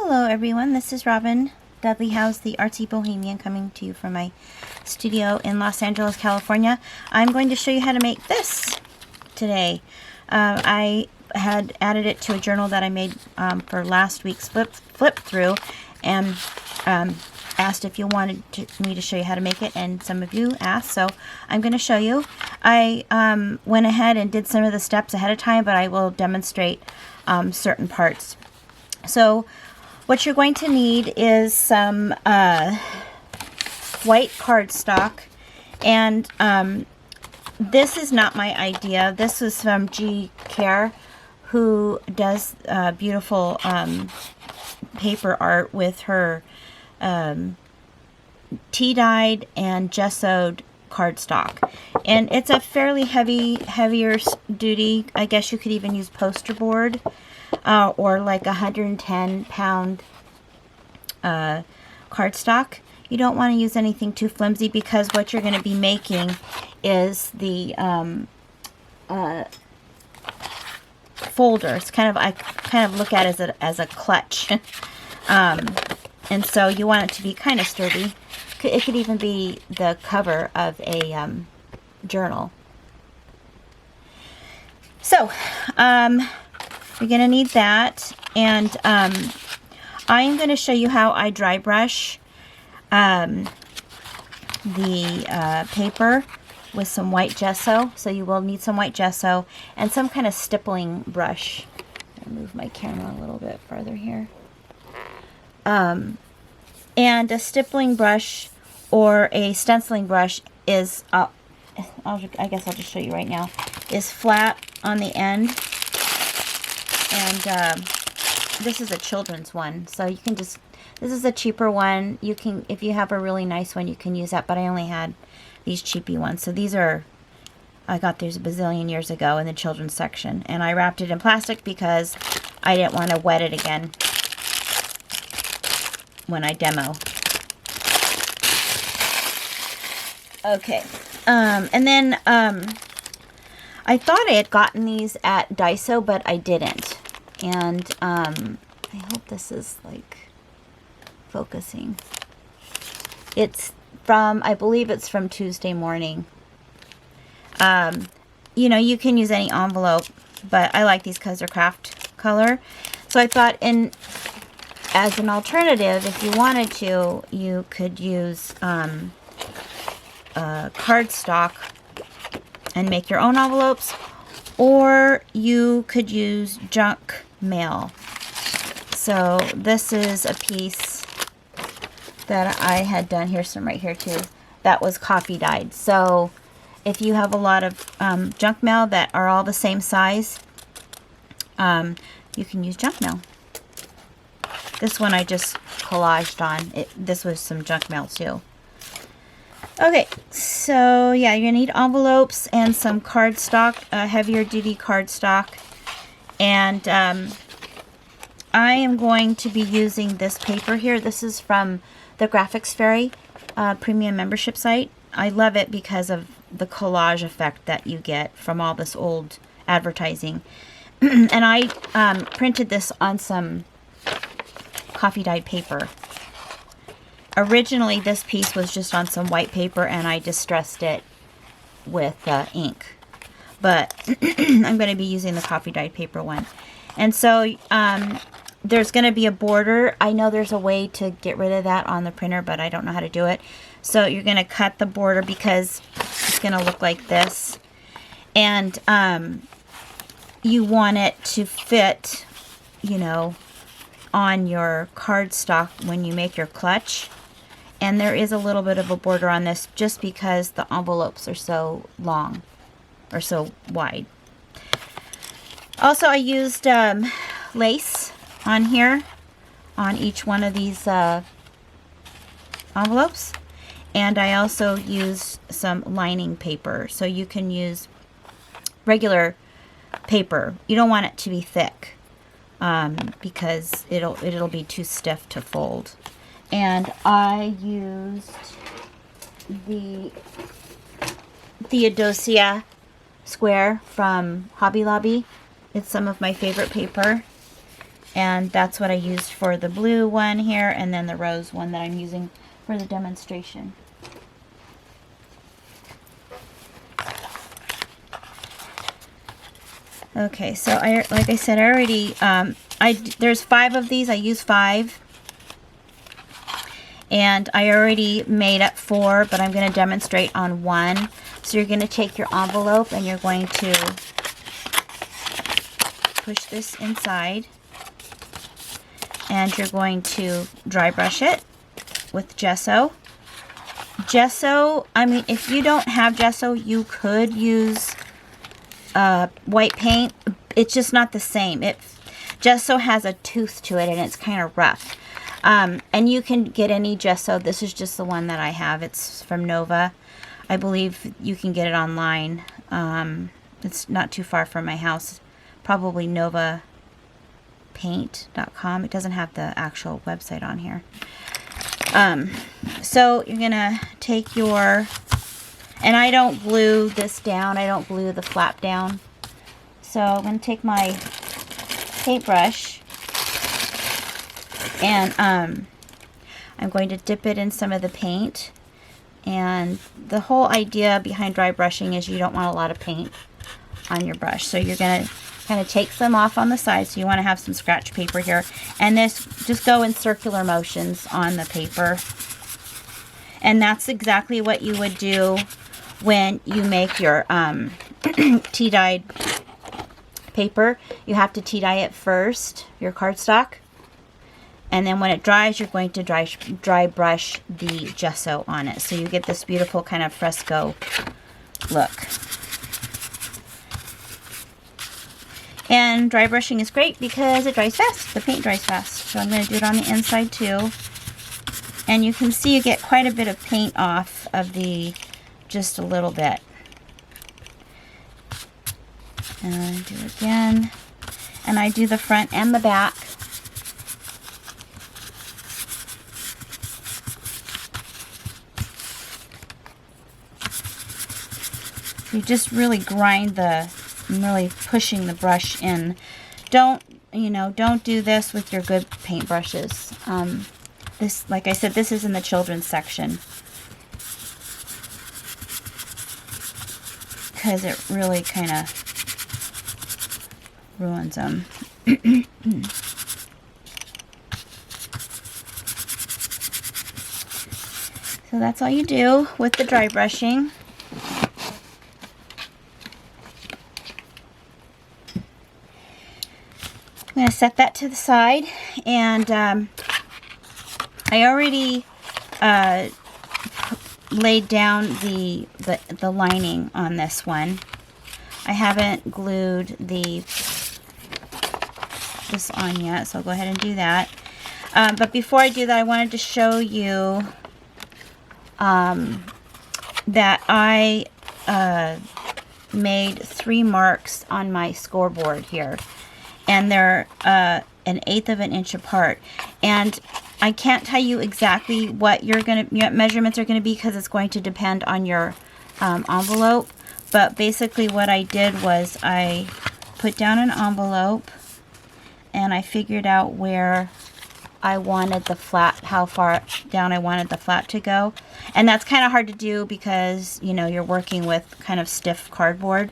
Hello everyone, this is Robin Dudley Howes, the Artsy Bohemian, coming to you from my studio in Los Angeles, California. I'm going to show you how to make this today. I had added it to a journal that I made for last week's flip through, and asked if you wanted me to show you how to make it, and some of you asked, so I'm going to show you. I went ahead and did some of the steps ahead of time, but I will demonstrate certain parts. So what you're going to need is some white cardstock, and this is not my idea. This was from G. Care, who does beautiful paper art with her tea-dyed and gessoed cardstock, and it's a fairly heavier duty. I guess you could even use poster board, or like 110-pound cardstock. You don't want to use anything too flimsy, because what you're going to be making is the folder. It's I kind of look at it as a clutch. And so you want it to be kind of sturdy. It could even be the cover of a journal. So, you're going to need that, and I'm going to show you how I dry brush the paper with some white gesso. So you will need some white gesso and some kind of stippling brush. I'll move my camera a little bit farther here. And a stippling brush or a stenciling brush is, I guess I'll just show you right now, is flat on the end. And this is a children's one, so you can just, this is a cheaper one. You can, if you have a really nice one, you can use that, but I only had these cheapy ones. So these are, I got these a bazillion years ago in the children's section, and I wrapped it in plastic because I didn't want to wet it again when I demo. Okay, and then I thought I had gotten these at Daiso, but I didn't. And I hope this is like focusing. It's from, I believe it's from Tuesday Morning. You know, you can use any envelope, but I like these because they're craft color. So I thought, as an alternative, if you wanted to, you could use cardstock and make your own envelopes, or you could use junk mail. So this is a piece that I had done. Here's some right here too. That was coffee dyed. So if you have a lot of junk mail that are all the same size, you can use junk mail. This one I just collaged on. This was some junk mail too. Okay, so yeah, you're gonna need envelopes and some cardstock, heavier duty cardstock, and I am going to be using this paper here. This is from the Graphics Fairy premium membership site. I love it because of the collage effect that you get from all this old advertising. And I printed this on some coffee dyed paper. Originally, this piece was just on some white paper, and I distressed it with ink. But I'm going to be using the coffee dyed paper one. And so there's going to be a border. I know there's a way to get rid of that on the printer, but I don't know how to do it. So you're going to cut the border because it's going to look like this. And you want it to fit, you know, on your cardstock when you make your clutch. And there is a little bit of a border on this just because the envelopes are so long or so wide. Also, I used lace on here on each one of these envelopes, and I also used some lining paper. So you can use regular paper. You don't want it to be thick because it'll be too stiff to fold. And I used the Theodosia Square from Hobby Lobby. It's some of my favorite paper. And that's what I used for the blue one here, and then the rose one that I'm using for the demonstration. Okay, so like I said, I already, there's 5 of these. I use 5. And I already made up 4, but I'm going to demonstrate on 1. So you're going to take your envelope and you're going to push this inside. And you're going to dry brush it with gesso. Gesso, I mean, if you don't have gesso, you could use white paint. It's just not the same. Gesso has a tooth to it and it's kind of rough. And you can get any gesso. This is just the one that I have. It's from Nova. I believe you can get it online. It's not too far from my house. Probably novapaint.com. It doesn't have the actual website on here. So you're going to take your... And I don't glue this down. I don't glue the flap down. So I'm going to take my paintbrush and I'm going to dip it in some of the paint. And the whole idea behind dry brushing is you don't want a lot of paint on your brush. So you're going to kind of take some off on the side. So you want to have some scratch paper here. And this, just go in circular motions on the paper. And that's exactly what you would do when you make your tea dyed paper. You have to tea dye it first, your cardstock, and then when it dries, you're going to dry brush the gesso on it, so you get this beautiful kind of fresco look. And dry brushing is great because it dries fast. The paint dries fast. So I'm going to do it on the inside too, and you can see you get quite a bit of paint off of the, just a little bit. And I do it again. And I do the front and the back. You just really grind I'm really pushing the brush in. Don't do this with your good paint brushes. This, like I said, this is in the children's section, because it really kind of ruins them. So that's all you do with the dry brushing. I'm going to set that to the side, and I already laid down the lining on this one. I haven't glued this on yet, so I'll go ahead and do that. But before I do that, I wanted to show you that I made 3 marks on my scoreboard here, and they're 1/8 of an inch apart. And I can't tell you exactly what your measurements are going to be, because it's going to depend on your envelope. But basically what I did was I put down an envelope and I figured out where I wanted the flap, how far down I wanted the flap to go. And that's kind of hard to do because, you know, you're working with kind of stiff cardboard.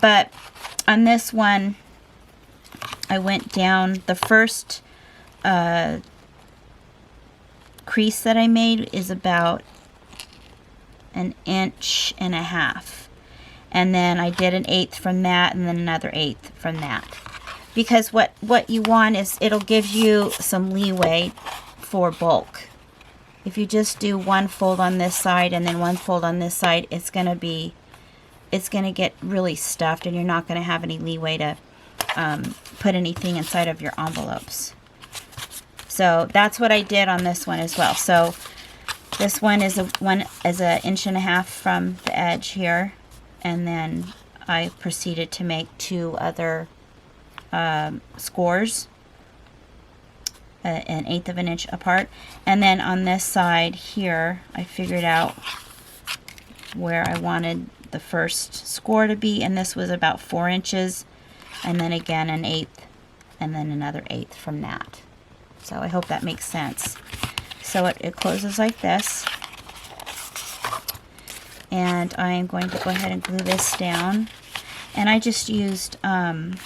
But on this one, I went down the first crease that I made is about 1.5 inches. And then I did 1/8 from that, and then another 1/8 from that. Because what you want is, it'll give you some leeway for bulk. If you just do one fold on this side and then one fold on this side, it's gonna get really stuffed, and you're not gonna have any leeway to put anything inside of your envelopes. So that's what I did on this one as well. So this one is 1.5 inches from the edge here, and then I proceeded to make 2 other scores, 1/8 of an inch apart. And then on this side here, I figured out where I wanted the first score to be, and this was about 4 inches, and then again 1/8 and then another 1/8 from that. So I hope that makes sense. So it closes like this. And I am going to go ahead and glue this down. And I just used a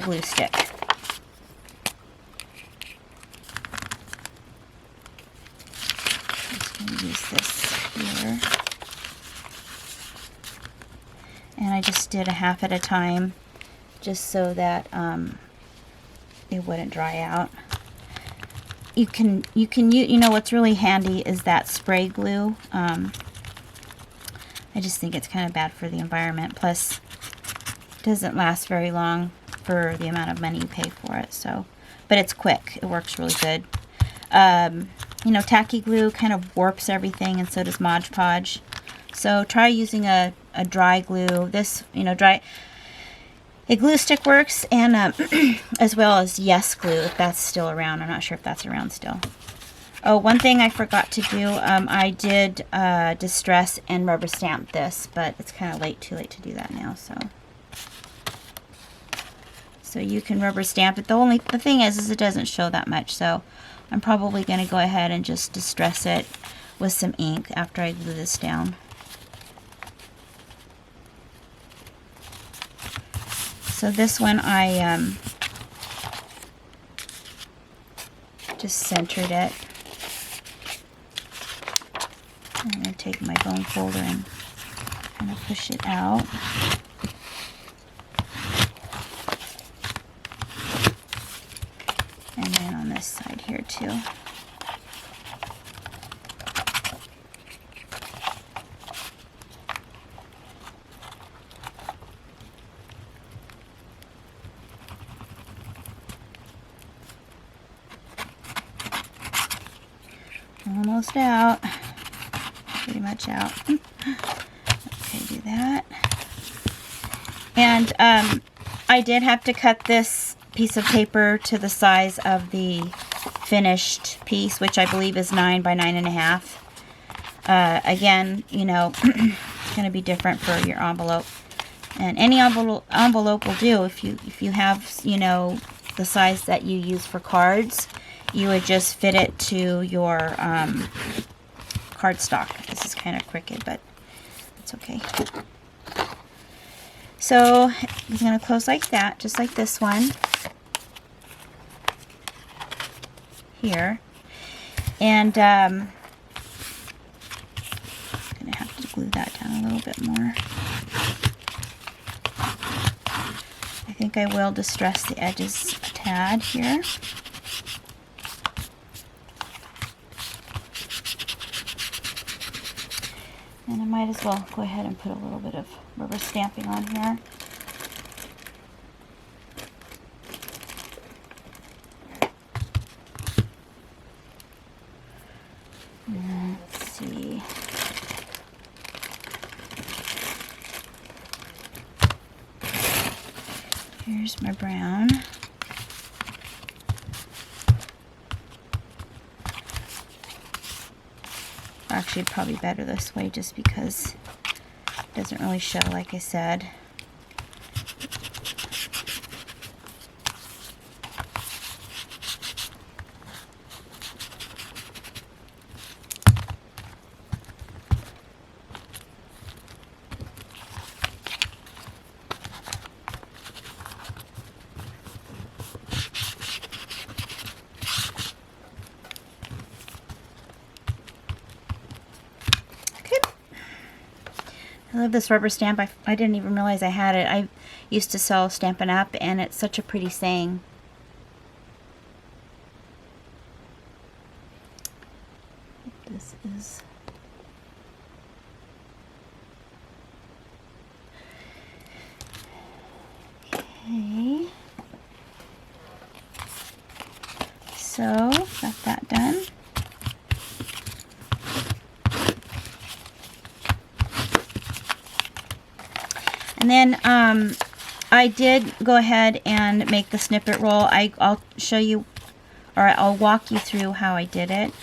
glue stick. Just going to use this here. And I just did a half at a time, just so that it wouldn't dry out. You can you know what's really handy is that spray glue. I just think it's kind of bad for the environment. Plus, it doesn't last very long for the amount of money you pay for it. So, but it's quick. It works really good. You know, tacky glue kind of warps everything, and so does Mod Podge. So try using a dry glue. This, you know, a glue stick works, and as well as Yes Glue, if that's still around. I'm not sure if that's around still. Oh, one thing I forgot to do, I did distress and rubber stamp this, but it's kind of too late to do that now. So you can rubber stamp it. The thing is it doesn't show that much, so I'm probably going to go ahead and just distress it with some ink after I glue this down. So this one I just centered it. I'm going to take my bone folder and kind of push it out. And then on this side here too. Almost out. Pretty much out. Okay, do that. And I did have to cut this piece of paper to the size of the finished piece, which I believe is 9 by 9.5. Again, you know, it's going to be different for your envelope. And any envelope will do. If you have, you know, the size that you use for cards, you would just fit it to your cardstock. This is kind of crooked, but it's okay. So it's going to close like that, just like this one here. And I'm going to have to glue that down a little bit more. I think I will distress the edges a tad here. And I might as well go ahead and put a little bit of rubber stamping on here. Let's see. Here's my brown. Actually, probably better this way just because it doesn't really show, like I said. I love this rubber stamp. I didn't even realize I had it. I used to sell Stampin' Up, and it's such a pretty saying. This is... Okay. So, got that done. And then I did go ahead and make the snippet roll. I'll show you, or I'll walk you through how I did it.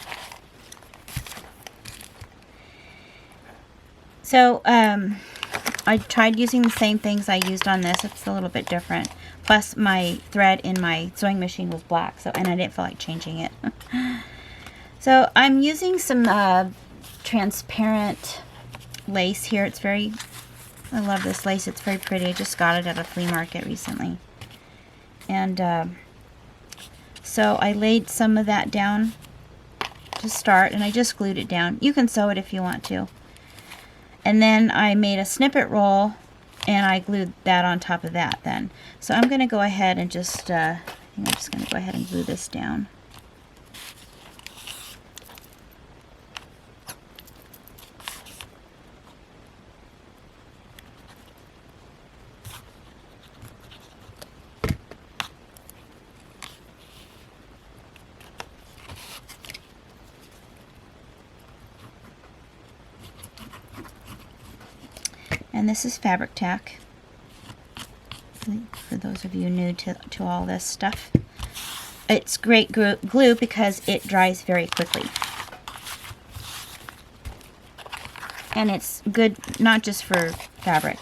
So I tried using the same things I used on this. It's a little bit different. Plus, my thread in my sewing machine was black, so, and I didn't feel like changing it. So I'm using some transparent lace here. It's very, I love this lace. It's very pretty. I just got it at a flea market recently. And so I laid some of that down to start, and I just glued it down. You can sew it if you want to. And then I made a snippet roll, and I glued that on top of that then. So I'm going to go ahead and just, I think I'm just going to go ahead and glue this down. And this is fabric tack, for those of you new to all this stuff. It's great glue because it dries very quickly. And it's good not just for fabric.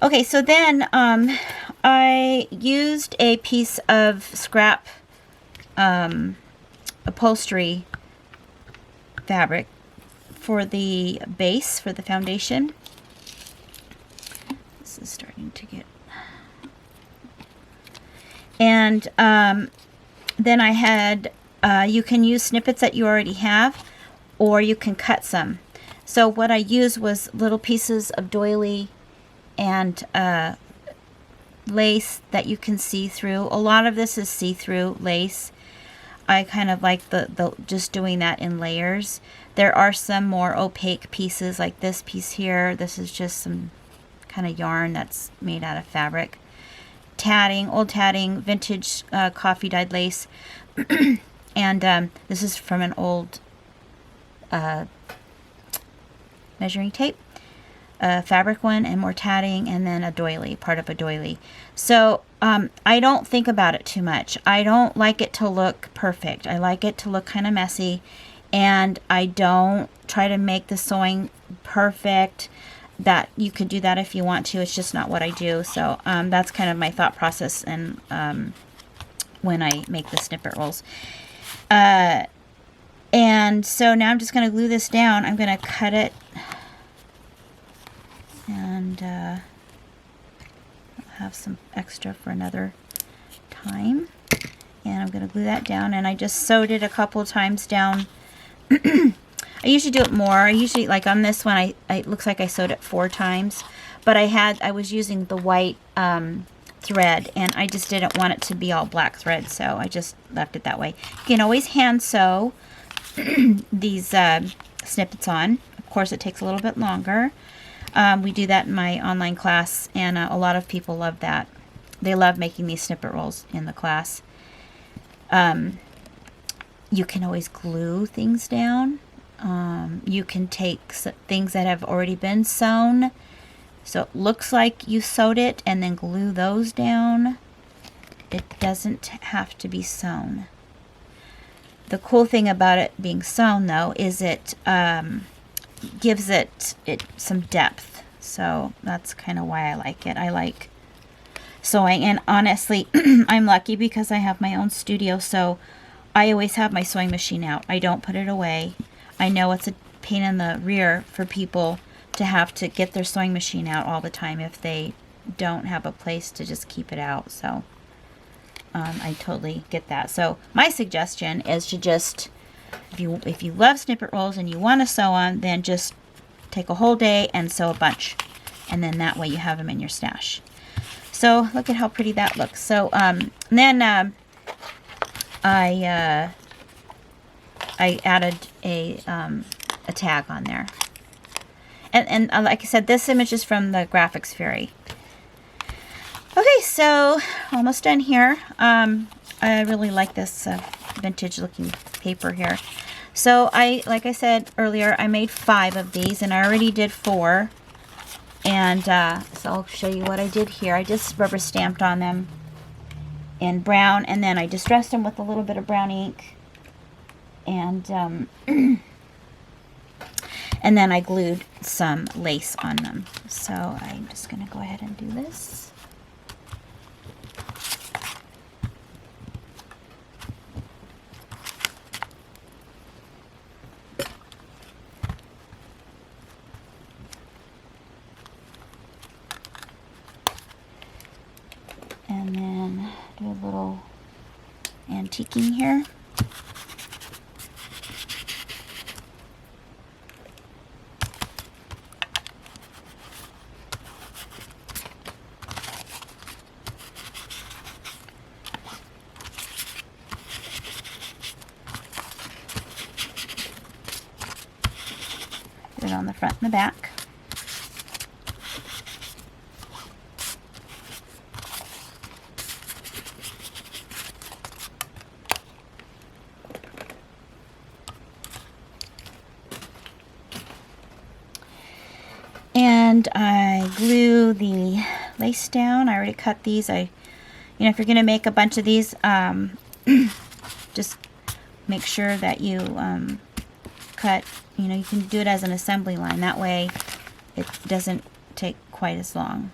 Okay, so then I used a piece of scrap upholstery fabric for the base, for the foundation. This is starting to get... And then I had, you can use snippets that you already have, or you can cut some. So what I used was little pieces of doily and lace that you can see through. A lot of this is see-through lace. I kind of like the just doing that in layers. There are some more opaque pieces like this piece here. This is just some kind of yarn that's made out of fabric. Tatting, old tatting, vintage coffee dyed lace. And this is from an old measuring tape, fabric one, and more tatting, and then a doily, part of a doily. So I don't think about it too much. I don't like it to look perfect. I like it to look kind of messy, and I don't try to make the sewing perfect. That you could do that if you want to. It's just not what I do. So that's kind of my thought process, and when I make the snippet rolls. And so now I'm just going to glue this down. I'm going to cut it, and I'll have some extra for another time. And I'm going to glue that down, and I just sewed it a couple times down. I usually do it more. I usually, like on this one, it looks like I sewed it 4 times, but I was using the white thread, and I just didn't want it to be all black thread, so I just left it that way. You can always hand sew these snippets on. Of course, it takes a little bit longer. We do that in my online class, and a lot of people love that. They love making these snippet rolls in the class. You can always glue things down. You can take things that have already been sewn, so it looks like you sewed it, and then glue those down. It doesn't have to be sewn. The cool thing about it being sewn, though, is it gives it some depth. So that's kind of why I like it. I like sewing, and honestly, I'm lucky because I have my own studio, so I always have my sewing machine out. I don't put it away. I know it's a pain in the rear for people to have to get their sewing machine out all the time if they don't have a place to just keep it out. So I totally get that. So my suggestion is to just, if you love snippet rolls and you want to sew on, then just take a whole day and sew a bunch, and then that way you have them in your stash. So look at how pretty that looks. So then I added a tag on there. And like I said, this image is from the Graphics Fairy. Okay, so almost done here. I really like this vintage looking paper here. So like I said earlier, I made 5 of these, and I already did 4. And so I'll show you what I did here. I just rubber stamped on them in brown, and then I distressed them with a little bit of brown ink. And And then I glued some lace on them. So I'm just going to go ahead and do this. And then do a little antiquing here. Put it on the front and the back. And I glue the lace down. I already cut these. If you're going to make a bunch of these, just make sure that you cut, you can do it as an assembly line. That way it doesn't take quite as long.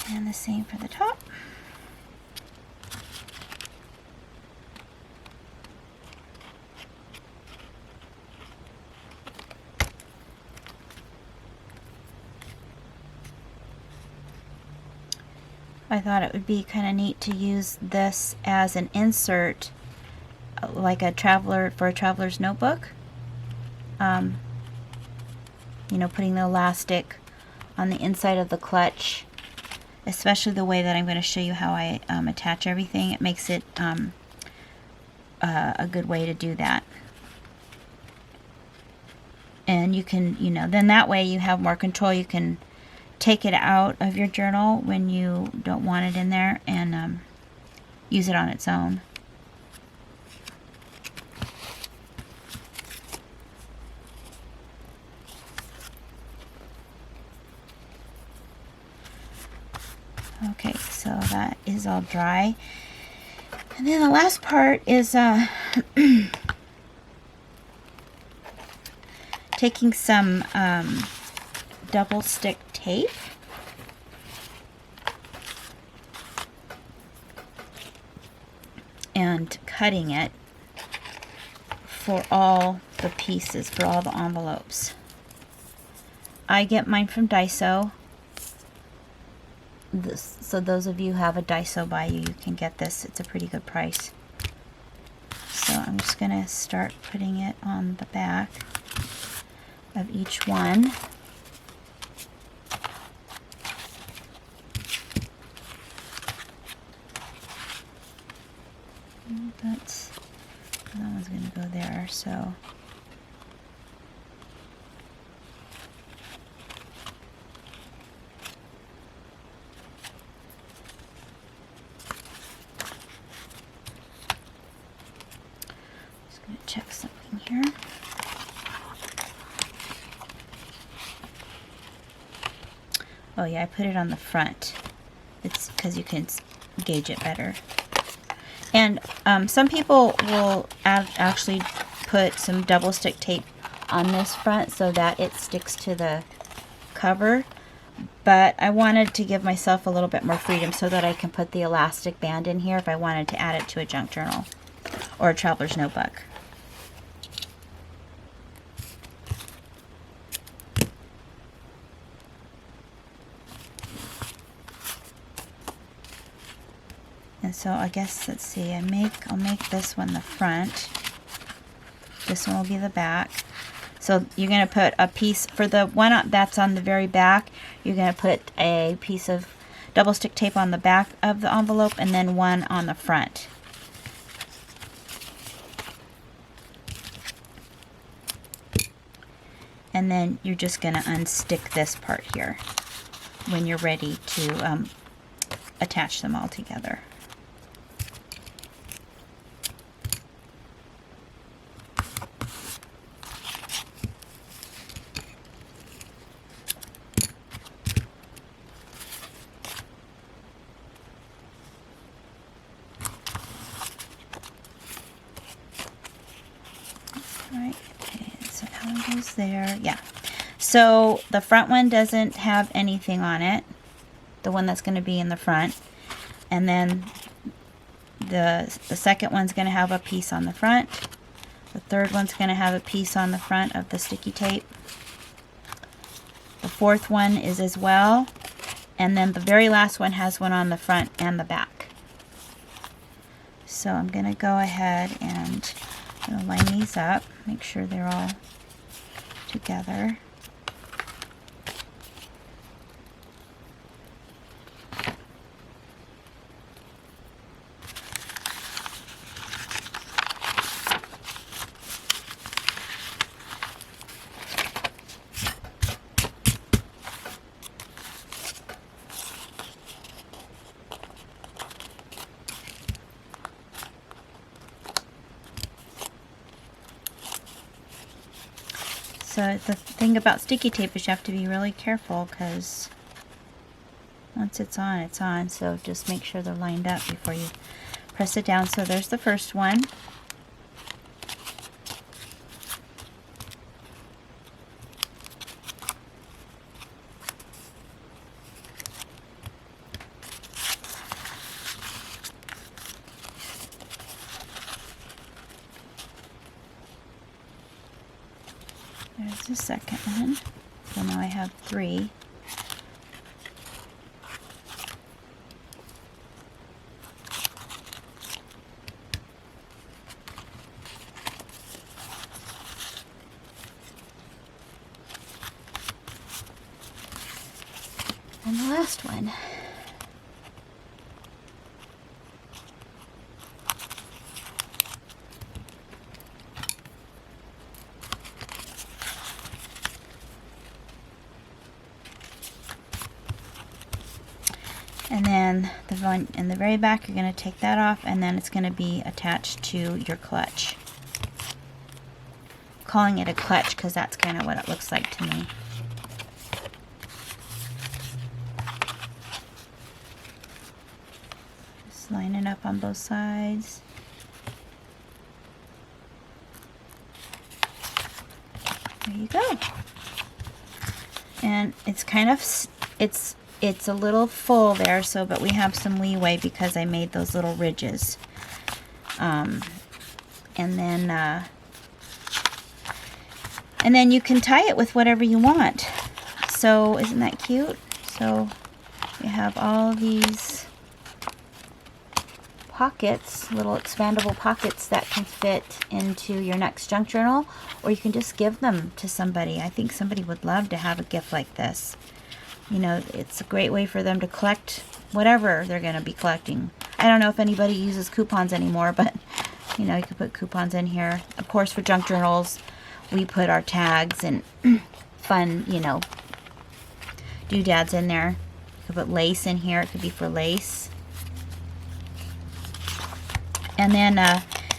And the same for the top. I thought it would be kind of neat to use this as an insert, like a traveler's notebook. Putting the elastic on the inside of the clutch, especially the way that I'm going to show you how I attach everything. It makes it a good way to do that. And you can, then that way you have more control. You can take it out of your journal when you don't want it in there and use it on its own. Okay, so that is all dry. And then the last part is taking some double stick tape and cutting it for all the pieces, for all the envelopes. I get mine from Daiso. So those of you who have a Daiso by you, you can get this. It's a pretty good price. So I'm just going to start putting it on the back of each one. That one's going to go there, so just going to check something here. Oh yeah, I put it on the front. It's because you can gauge it better. And some people will actually put some double stick tape on this front so that it sticks to the cover. But I wanted to give myself a little bit more freedom so that I can put the elastic band in here if I wanted to add it to a junk journal or a traveler's notebook. So I guess, let's see, I'll make this one the front. This one will be the back. So you're going to put a piece, for the one that's on the very back, you're going to put a piece of double stick tape on the back of the envelope and then one on the front. And then you're just going to unstick this part here when you're ready to attach them all together. Right, okay, so that one goes there. Yeah. So the front one doesn't have anything on it. The one that's going to be in the front. And then the second one's going to have a piece on the front. The third one's going to have a piece on the front of the sticky tape. The fourth one is as well. And then the very last one has one on the front and the back. So I'm going to go ahead and line these up, make sure they're all together. So the thing about sticky tape is you have to be really careful, because once it's on, it's on. So just make sure they're lined up before you press it down. So there's the first one. There's the second one. So now I have 3. And the last one. And then the one in the very back, you're going to take that off, and then it's going to be attached to your clutch. I'm calling it a clutch because that's kind of what it looks like to me. Just line it up on both sides. There you go. And it's kind of, it's a little full there, so, but we have some leeway because I made those little ridges. And then you can tie it with whatever you want. So isn't that cute? So you have all these pockets, little expandable pockets that can fit into your next junk journal, or you can just give them to somebody. I think somebody would love to have a gift like this. You know, it's a great way for them to collect whatever they're going to be collecting. I don't know if anybody uses coupons anymore, but, you know, you can put coupons in here. Of course, for junk journals, we put our tags and fun, you know, doodads in there. You can put lace in here. It could be for lace. And then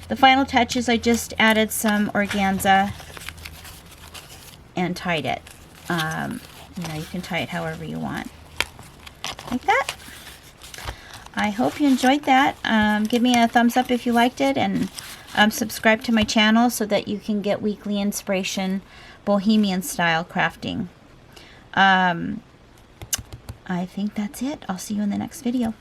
the final touch is I just added some organza and tied it. You know, you can tie it however you want. Like that. I hope you enjoyed that. Give me a thumbs up if you liked it, and subscribe to my channel so that you can get weekly inspiration, bohemian style crafting. I think that's it. I'll see you in the next video.